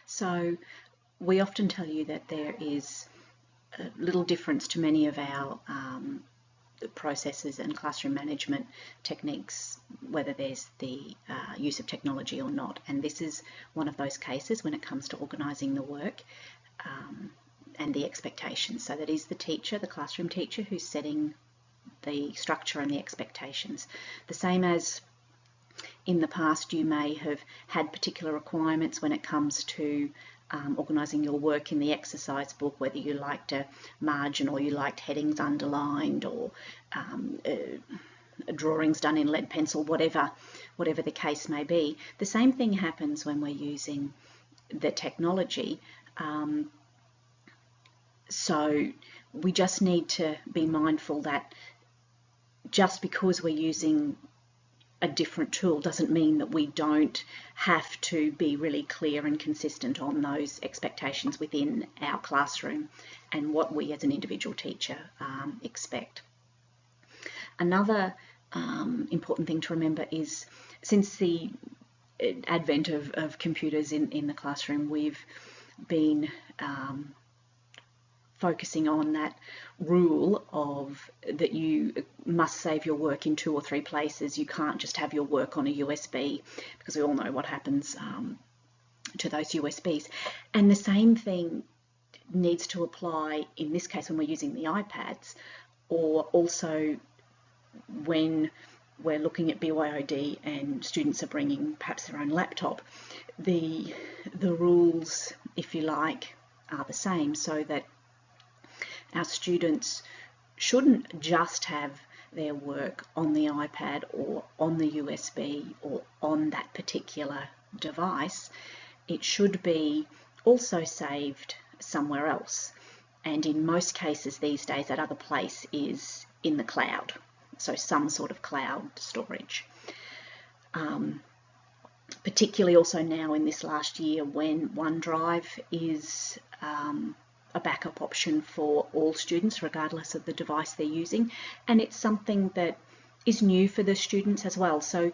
So we often tell you that there is a little difference to many of our processes and classroom management techniques, whether there's the use of technology or not. And this is one of those cases when it comes to organising the work and the expectations. So that is the teacher, the classroom teacher, who's setting the structure and the expectations. The same as in the past, you may have had particular requirements when it comes to organising your work in the exercise book, whether you liked a margin or you liked headings underlined, or drawings done in lead pencil, whatever the case may be. The same thing happens when we're using the technology. So we just need to be mindful that just because we're using a different tool doesn't mean that we don't have to be really clear and consistent on those expectations within our classroom and what we as an individual teacher expect. Another important thing to remember is, since the advent of computers in the classroom, we've been focusing on that rule of that you must save your work in 2 or 3 places. You can't just have your work on a USB, because we all know what happens to those USBs. And the same thing needs to apply in this case when we're using the iPads, or also when we're looking at BYOD and students are bringing perhaps their own laptop. The rules, if you like, are the same, so that our students shouldn't just have their work on the iPad or on the USB or on that particular device. It should be also saved somewhere else. And in most cases these days, that other place is in the cloud, so some sort of cloud storage. Particularly also now in this last year, when OneDrive is a backup option for all students regardless of the device they're using, and it's something that is new for the students as well. So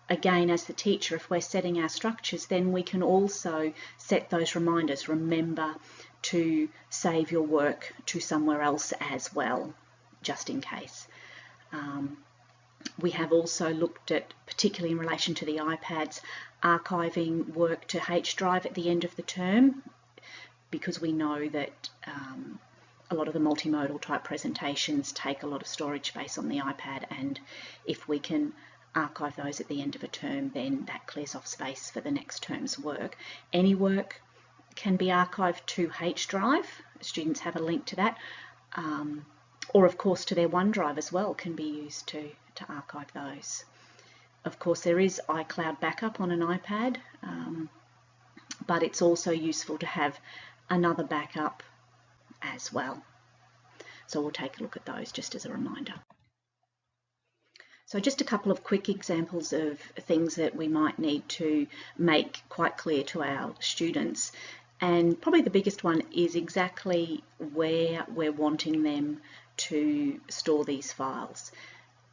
again, as the teacher, if we're setting our structures, then we can also set those reminders. Remember to save your work to somewhere else as well, just in case. We have also looked at, particularly in relation to the iPads, archiving work to H drive at the end of the term, because we know that a lot of the multimodal type presentations take a lot of storage space on the iPad, and if we can archive those at the end of a term, then that clears off space for the next term's work. Any work can be archived to H drive. Students have a link to that, or of course to their OneDrive as well can be used to archive those. Of course, there is iCloud backup on an iPad, but it's also useful to have another backup as well. So we'll take a look at those just as a reminder. So just a couple of quick examples of things that we might need to make quite clear to our students. And probably the biggest one is exactly where we're wanting them to store these files.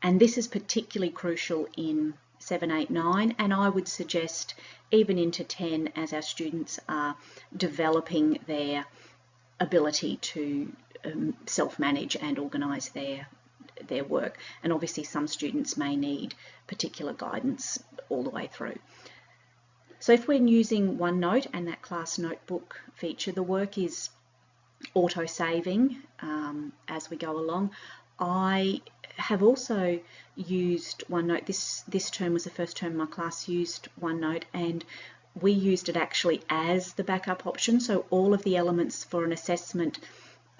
And this is particularly crucial in 7, 8, 9, and I would suggest even into 10 as our students are developing their ability to self-manage and organise their work. And obviously some students may need particular guidance all the way through. So if we're using OneNote and that class notebook feature, the work is auto-saving as we go along. I have also used OneNote. This term was the first term my class used OneNote, and we used it actually as the backup option. So all of the elements for an assessment,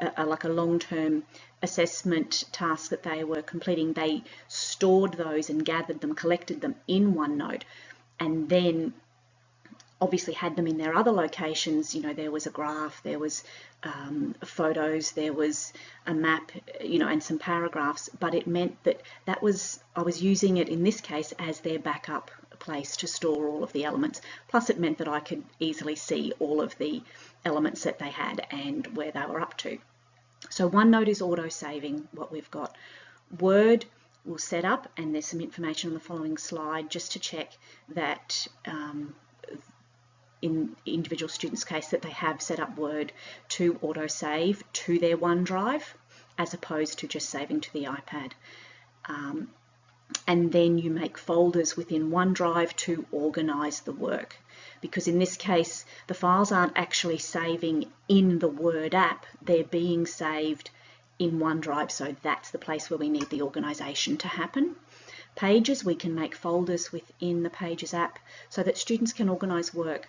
like a long-term assessment task that they were completing, they stored those and gathered them, collected them in OneNote, and then obviously had them in their other locations. You know, there was a graph, there was photos, there was a map, you know, and some paragraphs, but it meant that I was using it in this case as their backup place to store all of the elements. Plus it meant that I could easily see all of the elements that they had and where they were up to. So OneNote is auto-saving what we've got. Word will set up, and there's some information on the following slide just to check that in individual students' case, that they have set up Word to autosave to their OneDrive as opposed to just saving to the iPad. And then you make folders within OneDrive to organise the work, because in this case the files aren't actually saving in the Word app, they're being saved in OneDrive, so that's the place where we need the organisation to happen. Pages, we can make folders within the Pages app so that students can organise work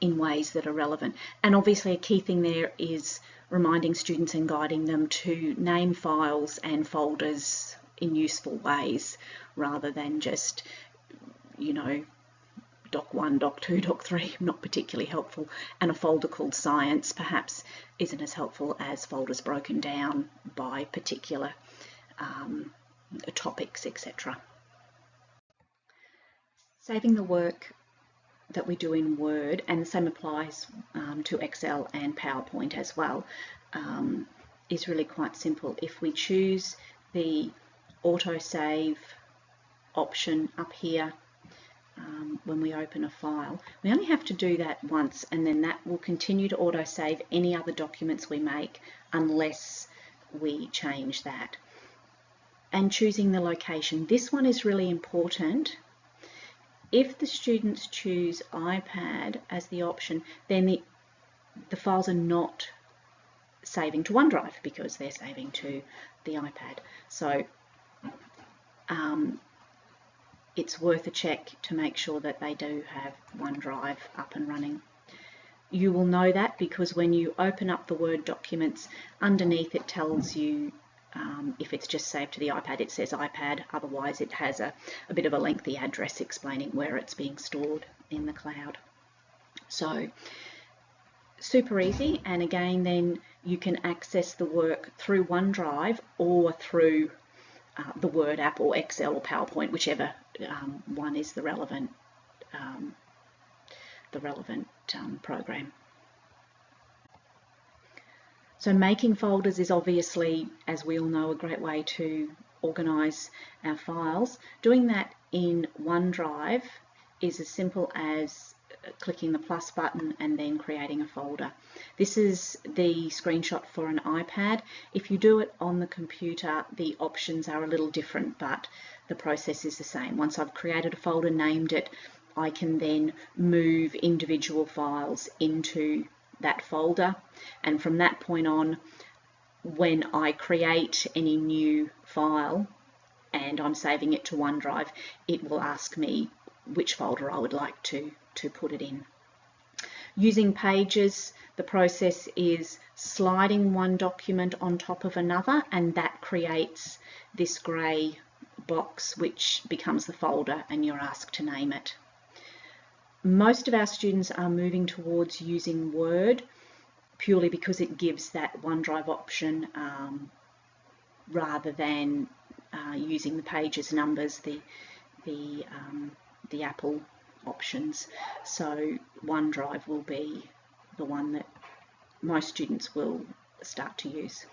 in ways that are relevant. And obviously a key thing there is reminding students and guiding them to name files and folders in useful ways, rather than just, you know, Doc 1, Doc 2, Doc 3, not particularly helpful, and a folder called Science perhaps isn't as helpful as folders broken down by particular topics, etc. Saving the work that we do in Word, and the same applies to Excel and PowerPoint as well, is really quite simple. If we choose the autosave option up here when we open a file, we only have to do that once, and then that will continue to autosave any other documents we make unless we change that. And choosing the location, this one is really important. If the students choose iPad as the option, then the files are not saving to OneDrive because they're saving to the iPad. So it's worth a check to make sure that they do have OneDrive up and running. You will know that because when you open up the Word documents, underneath it tells you if it's just saved to the iPad, it says iPad, otherwise it has a bit of a lengthy address explaining where it's being stored in the cloud. So super easy, and again then you can access the work through OneDrive or through the Word app or Excel or PowerPoint, whichever one is the relevant program. So making folders is obviously, as we all know, a great way to organise our files. Doing that in OneDrive is as simple as clicking the plus button and then creating a folder. This is the screenshot for an iPad. If you do it on the computer, the options are a little different, but the process is the same. Once I've created a folder, named it, I can then move individual files into that folder, and from that point on, when I create any new file and I'm saving it to OneDrive, it will ask me which folder I would like to put it in. Using Pages, the process is sliding one document on top of another, and that creates this grey box which becomes the folder, and you're asked to name it. Most of our students are moving towards using Word purely because it gives that OneDrive option rather than using the Pages numbers, the Apple options. So OneDrive will be the one that most students will start to use.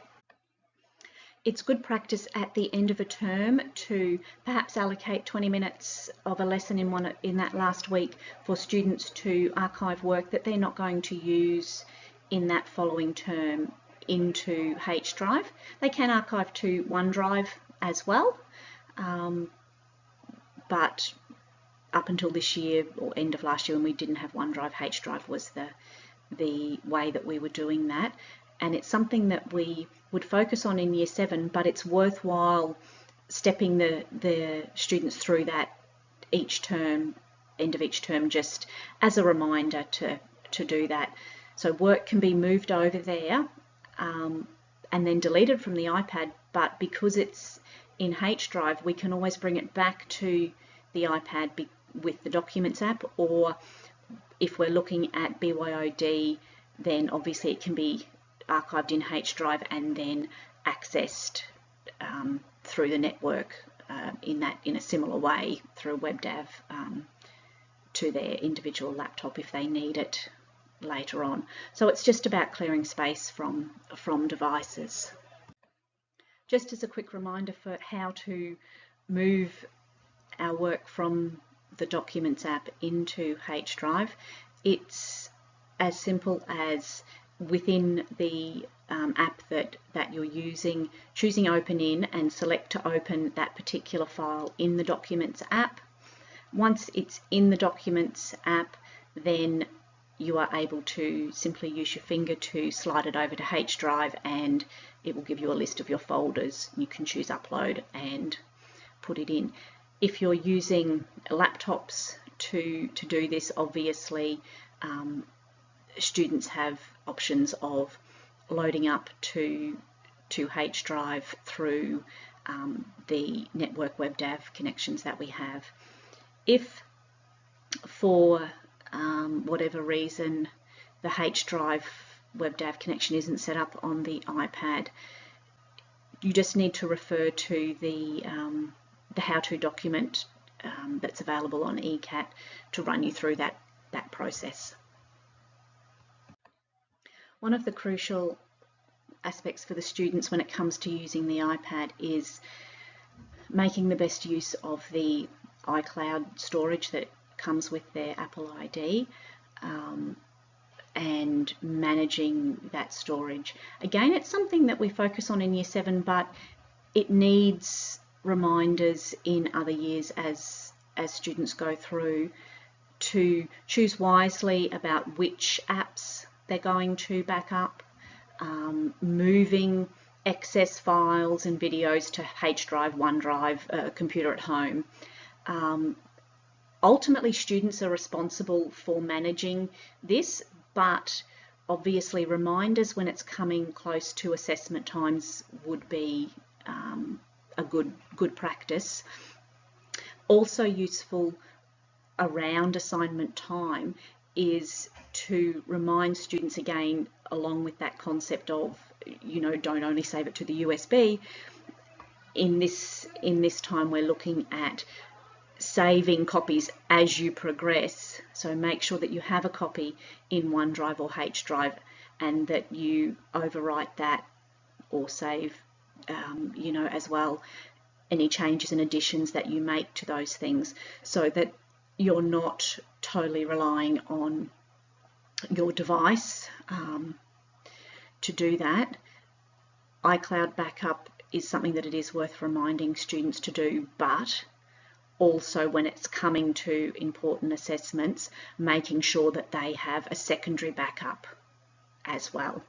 It's good practice at the end of a term to perhaps allocate 20 minutes of a lesson in that last week for students to archive work that they're not going to use in that following term into H Drive. They can archive to OneDrive as well, but up until this year or end of last year when we didn't have OneDrive, H Drive was the way that we were doing that. And it's something that we would focus on in Year 7, but it's worthwhile stepping the students through that each term, end of each term, just as a reminder to do that. So work can be moved over there and then deleted from the iPad, but because it's in H Drive, we can always bring it back to the iPad with the Documents app, or if we're looking at BYOD, then obviously it can be archived in H Drive and then accessed through the network in a similar way through WebDAV to their individual laptop if they need it later on. So it's just about clearing space from devices. Just as a quick reminder for how to move our work from the Documents app into H Drive, it's as simple as within the app that you're using, choosing Open In and select to open that particular file in the Documents app. Once it's in the Documents app, then you are able to simply use your finger to slide it over to H Drive, and it will give you a list of your folders. You can choose Upload and put it in. If you're using laptops to do this, obviously students have options of loading up to H Drive through the network WebDAV connections that we have. If for whatever reason the H Drive WebDAV connection isn't set up on the iPad, you just need to refer to the how-to document that's available on ECAT to run you through that process. One of the crucial aspects for the students when it comes to using the iPad is making the best use of the iCloud storage that comes with their Apple ID and managing that storage. Again, it's something that we focus on in Year 7, but it needs reminders in other years as students go through to choose wisely about which apps they're going to back up, moving excess files and videos to H Drive, OneDrive, a computer at home. Ultimately, students are responsible for managing this, but obviously reminders when it's coming close to assessment times would be a good practice. Also useful around assignment time is to remind students again, along with that concept of, you know, don't only save it to the USB. In this time we're looking at saving copies as you progress, so make sure that you have a copy in OneDrive or H Drive and that you overwrite that or save you know, as well, any changes and additions that you make to those things, so that you're not totally relying on your device to do that. iCloud backup is something that it is worth reminding students to do, but also when it's coming to important assessments, making sure that they have a secondary backup as well.